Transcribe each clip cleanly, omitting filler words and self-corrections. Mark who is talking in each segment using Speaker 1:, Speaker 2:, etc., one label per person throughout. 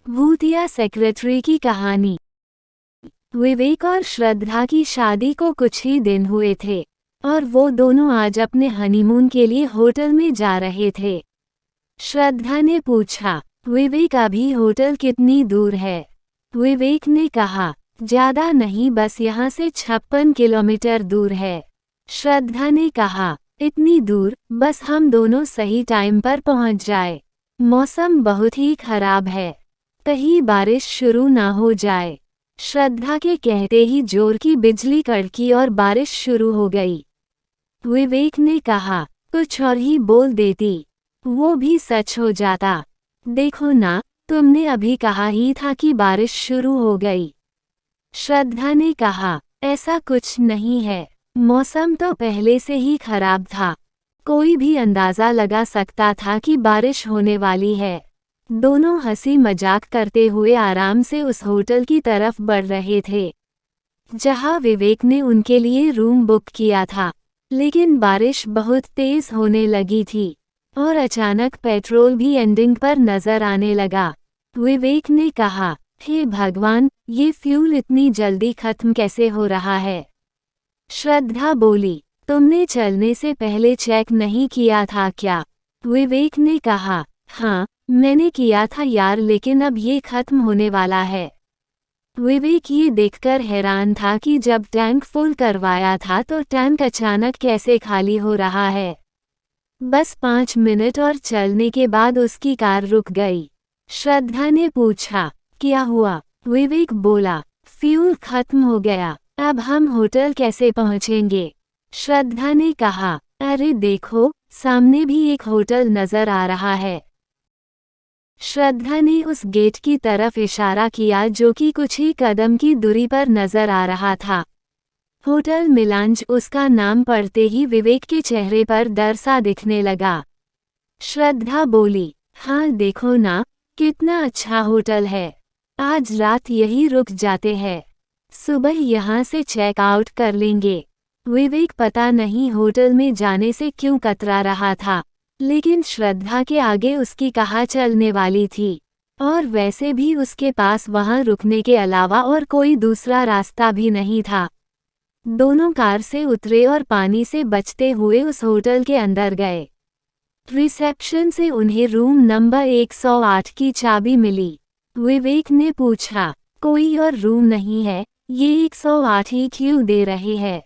Speaker 1: भूतिया सेक्रेटरी की कहानी। विवेक और श्रद्धा की शादी को कुछ ही दिन हुए थे और वो दोनों आज अपने हनीमून के लिए होटल में जा रहे थे। श्रद्धा ने पूछा, विवेक अभी होटल कितनी दूर है? विवेक ने कहा, ज्यादा नहीं, बस यहाँ से 56 किलोमीटर दूर है। श्रद्धा ने कहा, इतनी दूर? बस हम दोनों सही टाइम पर पहुँच जाए। मौसम बहुत ही खराब है, कहीं बारिश शुरू ना हो जाए। श्रद्धा के कहते ही जोर की बिजली कड़की और बारिश शुरू हो गई। विवेक ने कहा, कुछ और ही बोल देती, वो भी सच हो जाता। देखो ना, तुमने अभी कहा ही था कि बारिश शुरू हो गई। श्रद्धा ने कहा, ऐसा कुछ नहीं है, मौसम तो पहले से ही खराब था। कोई भी अंदाजा लगा सकता था कि बारिश होने वाली है। दोनों हंसी मजाक करते हुए आराम से उस होटल की तरफ बढ़ रहे थे जहां विवेक ने उनके लिए रूम बुक किया था। लेकिन बारिश बहुत तेज होने लगी थी और अचानक पेट्रोल भी एंडिंग पर नजर आने लगा। विवेक ने कहा, हे भगवान, ये फ्यूल इतनी जल्दी खत्म कैसे हो रहा है? श्रद्धा बोली, तुमने चलने से पहले चेक नहीं किया था क्या? विवेक ने कहा, हाँ, मैंने किया था यार, लेकिन अब ये खत्म होने वाला है। विवेक ये देखकर हैरान था कि जब टैंक फुल करवाया था तो टैंक अचानक कैसे खाली हो रहा है। बस 5 मिनट और चलने के बाद उसकी कार रुक गई। श्रद्धा ने पूछा, क्या हुआ? विवेक बोला, फ्यूल खत्म हो गया, अब हम होटल कैसे पहुंचेंगे? श्रद्धा ने कहा, अरे देखो, सामने भी एक होटल नजर आ रहा है। श्रद्धा ने उस गेट की तरफ इशारा किया जो कि कुछ ही कदम की दूरी पर नजर आ रहा था। होटल मिलांज उसका नाम पढ़ते ही विवेक के चेहरे पर डर सा दिखने लगा। श्रद्धा बोली, हाँ देखो ना, कितना अच्छा होटल है, आज रात यही रुक जाते हैं, सुबह यहाँ से चेक आउट कर लेंगे। विवेक पता नहीं होटल में जाने से क्यों कतरा रहा था, लेकिन श्रद्धा के आगे उसकी कहा चलने वाली थी और वैसे भी उसके पास वहां रुकने के अलावा और कोई दूसरा रास्ता भी नहीं था। दोनों कार से उतरे और पानी से बचते हुए उस होटल के अंदर गए। रिसेप्शन से उन्हें रूम नंबर 108 की चाबी मिली। विवेक ने पूछा, कोई और रूम नहीं है? ये 108 ही क्यों दे रहे हैं?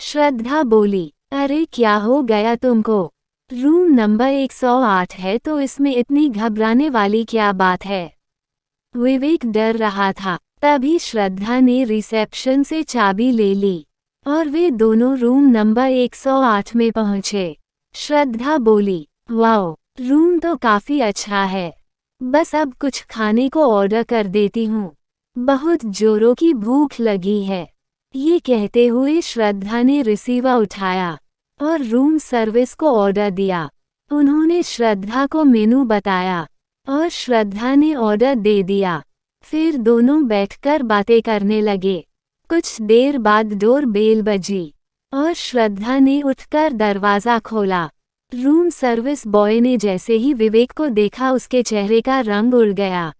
Speaker 1: श्रद्धा बोली, अरे क्या हो गया तुमको? रूम नंबर 108 है तो इसमें इतनी घबराने वाली क्या बात है? विवेक डर रहा था। तभी श्रद्धा ने रिसेप्शन से चाबी ले ली और वे दोनों रूम नंबर 108 में पहुंचे। श्रद्धा बोली, वाओ, रूम तो काफी अच्छा है, बस अब कुछ खाने को ऑर्डर कर देती हूँ, बहुत जोरों की भूख लगी है। ये कहते हुए श्रद्धा ने रिसीवर उठाया और रूम सर्विस को ऑर्डर दिया। उन्होंने श्रद्धा को मेनू बताया और श्रद्धा ने ऑर्डर दे दिया। फिर दोनों बैठकर बातें करने लगे। कुछ देर बाद डोर बेल बजी और श्रद्धा ने उठकर दरवाज़ा खोला। रूम सर्विस बॉय ने जैसे ही विवेक को देखा उसके चेहरे का रंग उड़ गया।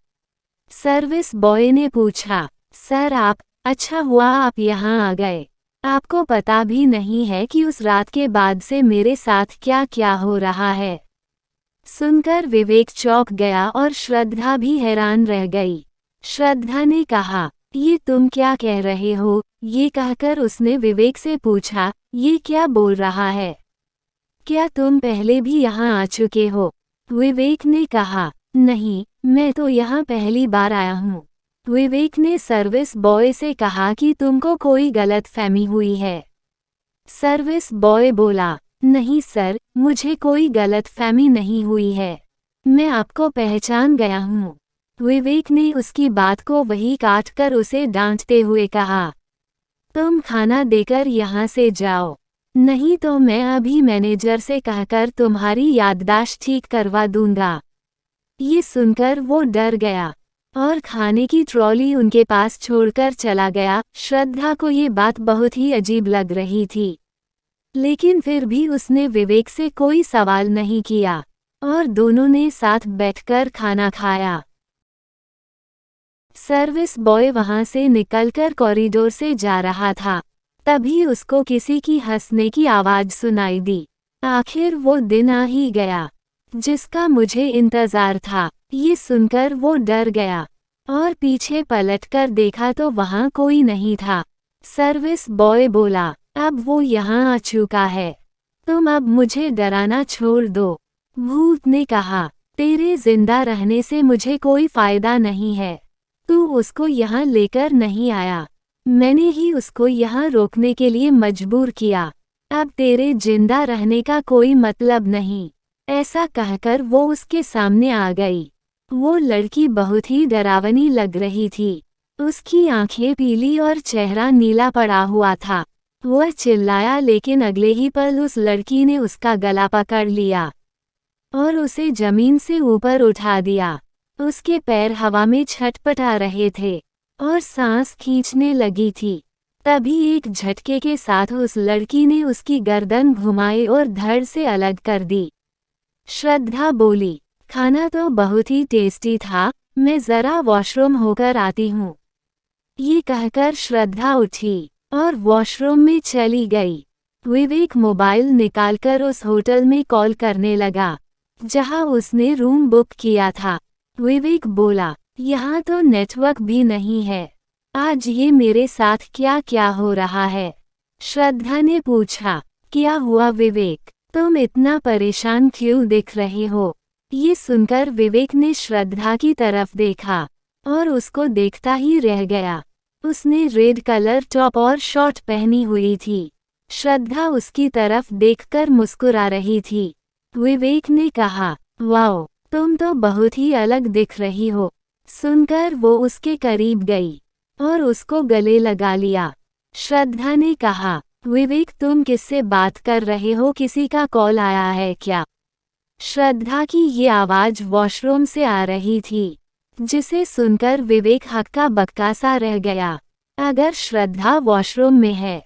Speaker 1: सर्विस बॉय ने पूछा, सर आप, अच्छा हुआ आप यहाँ आ गए, आपको पता भी नहीं है कि उस रात के बाद से मेरे साथ क्या क्या हो रहा है। सुनकर विवेक चौंक गया और श्रद्धा भी हैरान रह गई। श्रद्धा ने कहा, ये तुम क्या कह रहे हो? ये कहकर उसने विवेक से पूछा, ये क्या बोल रहा है? क्या तुम पहले भी यहाँ आ चुके हो? विवेक ने कहा, नहीं, मैं तो यहाँ पहली बार आया हूँ। विवेक ने सर्विस बॉय से कहा कि तुमको कोई गलतफहमी हुई है। सर्विस बॉय बोला, नहीं सर, मुझे कोई गलतफहमी नहीं हुई है, मैं आपको पहचान गया हूँ। विवेक ने उसकी बात को वही काटकर उसे डांटते हुए कहा, तुम खाना देकर यहाँ से जाओ, नहीं तो मैं अभी मैनेजर से कहकर तुम्हारी याददाश्त ठीक करवा दूंगा। ये सुनकर वो डर गया और खाने की ट्रॉली उनके पास छोड़कर चला गया। श्रद्धा को ये बात बहुत ही अजीब लग रही थी, लेकिन फिर भी उसने विवेक से कोई सवाल नहीं किया और दोनों ने साथ बैठकर खाना खाया। सर्विस बॉय वहां से निकलकर कॉरिडोर से जा रहा था। तभी उसको किसी की हंसने की आवाज सुनाई दी। आखिर वो दिन आ ही गया जिसका मुझे इंतजार था। ये सुनकर वो डर गया और पीछे पलटकर देखा तो वहां कोई नहीं था। सर्विस बॉय बोला, अब वो यहाँ आ चुका है, तुम अब मुझे डराना छोड़ दो। भूत ने कहा, तेरे जिंदा रहने से मुझे कोई फायदा नहीं है। तू उसको यहाँ लेकर नहीं आया, मैंने ही उसको यहाँ रोकने के लिए मजबूर किया। अब तेरे जिंदा रहने का कोई मतलब नहीं। ऐसा कहकर वो उसके सामने आ गई। वो लड़की बहुत ही डरावनी लग रही थी। उसकी आंखें पीली और चेहरा नीला पड़ा हुआ था। वह चिल्लाया लेकिन अगले ही पल उस लड़की ने उसका गला पकड़ लिया और उसे जमीन से ऊपर उठा दिया। उसके पैर हवा में छटपटा रहे थे और सांस खींचने लगी थी। तभी एक झटके के साथ उस लड़की ने उसकी गर्दन घुमाई और धड़ से अलग कर दी। श्रद्धा बोली, खाना तो बहुत ही टेस्टी था, मैं जरा वॉशरूम होकर आती हूँ। ये कहकर श्रद्धा उठी और वॉशरूम में चली गई। विवेक मोबाइल निकालकर उस होटल में कॉल करने लगा जहां उसने रूम बुक किया था। विवेक बोला, यहाँ तो नेटवर्क भी नहीं है। आज ये मेरे साथ क्या क्या हो रहा है? श्रद्धा ने पूछा। क्या हुआ विवेक, तुम इतना परेशान क्यों दिख रहे हो? ये सुनकर विवेक ने श्रद्धा की तरफ देखा और उसको देखता ही रह गया। उसने रेड कलर टॉप और शॉर्ट पहनी हुई थी। श्रद्धा उसकी तरफ देखकर मुस्कुरा रही थी। विवेक ने कहा, वाओ, तुम तो बहुत ही अलग दिख रही हो। सुनकर वो उसके करीब गई और उसको गले लगा लिया। श्रद्धा ने कहा, विवेक तुम किससे बात कर रहे हो, किसी का कॉल आया है क्या? श्रद्धा की ये आवाज वॉशरूम से आ रही थी जिसे सुनकर विवेक हक्का बक्का सा रह गया। अगर श्रद्धा वॉशरूम में है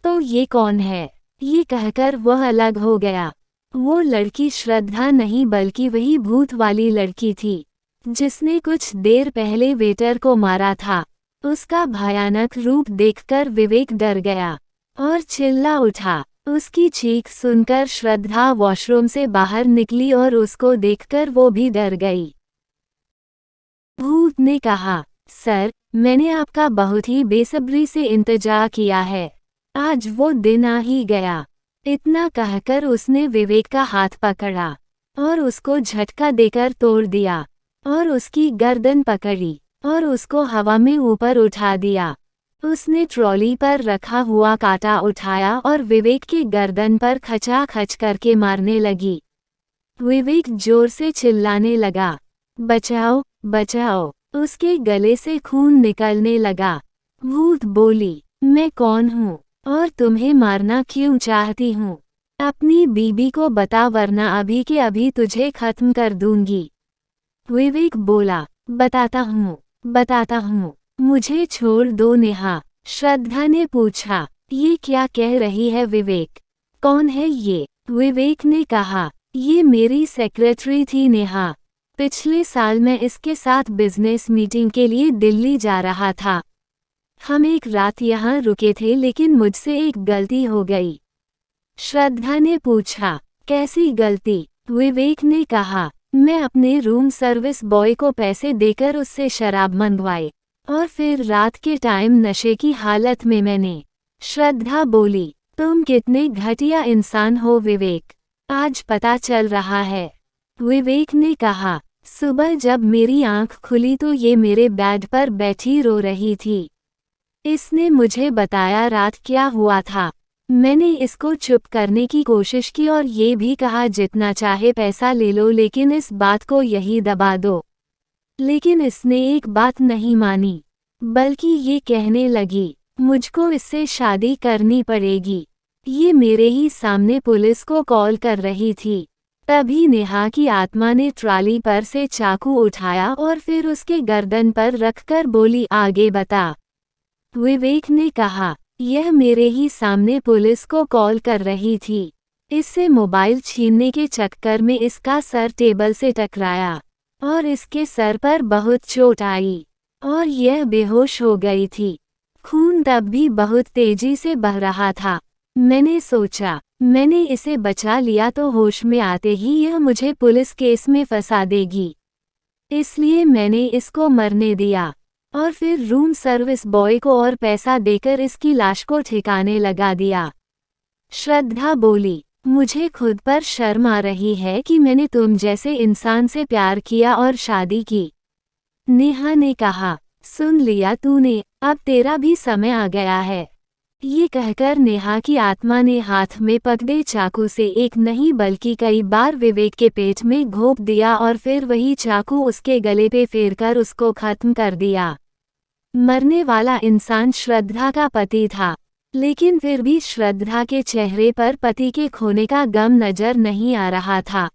Speaker 1: तो ये कौन है? ये कहकर वह अलग हो गया। वो लड़की श्रद्धा नहीं बल्कि वही भूत वाली लड़की थी जिसने कुछ देर पहले वेटर को मारा था। उसका भयानक रूप देखकर विवेक डर गया और चिल्ला उठा। उसकी चीख सुनकर श्रद्धा वॉशरूम से बाहर निकली और उसको देखकर वो भी डर गई। भूत ने कहा, सर, मैंने आपका बहुत ही बेसब्री से इंतजार किया है। आज वो दिन आ ही गया। इतना कहकर उसने विवेक का हाथ पकड़ा और उसको झटका देकर तोड़ दिया और उसकी गर्दन पकड़ी और उसको हवा में ऊपर उठा दिया। उसने ट्रॉली पर रखा हुआ कांटा उठाया और विवेक की गर्दन पर खचाखच करके मारने लगी। विवेक जोर से चिल्लाने लगा, बचाओ बचाओ। उसके गले से खून निकलने लगा। भूत बोली, मैं कौन हूँ और तुम्हें मारना क्यों चाहती हूँ? अपनी बीबी को बता वरना अभी के अभी तुझे खत्म कर दूंगी। विवेक बोला, बताता हूँ, मुझे छोड़ दो नेहा। श्रद्धा ने पूछा, ये क्या कह रही है विवेक? कौन है ये? विवेक ने कहा, ये मेरी सेक्रेटरी थी नेहा। पिछले साल मैं इसके साथ बिजनेस मीटिंग के लिए दिल्ली जा रहा था। हम एक रात यहाँ रुके थे लेकिन मुझसे एक गलती हो गई। श्रद्धा ने पूछा, कैसी गलती? विवेक ने कहा, मैं अपने रूम सर्विस बॉय को पैसे देकर उससे शराब मंगवाई और फिर रात के टाइम नशे की हालत में मैंने। श्रद्धा बोली, तुम कितने घटिया इंसान हो विवेक, आज पता चल रहा है। विवेक ने कहा, सुबह जब मेरी आंख खुली तो ये मेरे बेड पर बैठी रो रही थी। इसने मुझे बताया रात क्या हुआ था। मैंने इसको चुप करने की कोशिश की और ये भी कहा जितना चाहे पैसा ले लो लेकिन इस बात को यही दबा दो। लेकिन इसने एक बात नहीं मानी, बल्कि ये कहने लगी, मुझको इससे शादी करनी पड़ेगी। ये मेरे ही सामने पुलिस को कॉल कर रही थी। तभी नेहा की आत्मा ने ट्रॉली पर से चाकू उठाया और फिर उसके गर्दन पर रखकर बोली, आगे बता। विवेक ने कहा, यह मेरे ही सामने पुलिस को कॉल कर रही थी। इससे मोबाइल छीनने के चक्कर में इसका सर टेबल से टकराया और इसके सर पर बहुत चोट आई। और यह बेहोश हो गई थी। खून तब भी बहुत तेजी से बह रहा था। मैंने सोचा, मैंने इसे बचा लिया तो होश में आते ही यह मुझे पुलिस केस में फंसा देगी। इसलिए मैंने इसको मरने दिया और फिर रूम सर्विस बॉय को और पैसा देकर इसकी लाश को ठिकाने लगा दिया। श्रद्धा बोली, मुझे खुद पर शर्म आ रही है कि मैंने तुम जैसे इंसान से प्यार किया और शादी की। नेहा ने कहा, सुन लिया तूने, अब तेरा भी समय आ गया है। ये कहकर नेहा की आत्मा ने हाथ में पकड़े चाकू से एक नहीं बल्कि कई बार विवेक के पेट में घोंप दिया और फिर वही चाकू उसके गले पे फेरकर उसको खत्म कर दिया। मरने वाला इंसान श्रद्धा का पति था, लेकिन फिर भी श्रद्धा के चेहरे पर पति के खोने का गम नजर नहीं आ रहा था।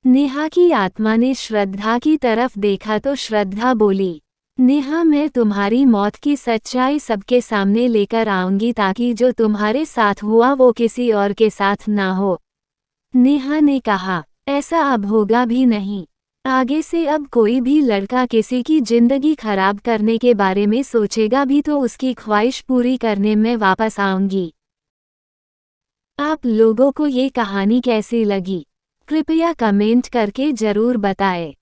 Speaker 1: नेहा की आत्मा ने श्रद्धा की तरफ देखा तो श्रद्धा बोली, नेहा, मैं तुम्हारी मौत की सच्चाई सबके सामने लेकर आऊंगी ताकि जो तुम्हारे साथ हुआ वो किसी और के साथ ना हो। नेहा ने कहा, ऐसा अब होगा भी नहीं। आगे से अब कोई भी लड़का किसी की जिंदगी खराब करने के बारे में सोचेगा भी तो उसकी ख्वाहिश पूरी करने में वापस आऊंगी। आप लोगों को ये कहानी कैसी लगी? कृपया कमेंट करके जरूर बताएं।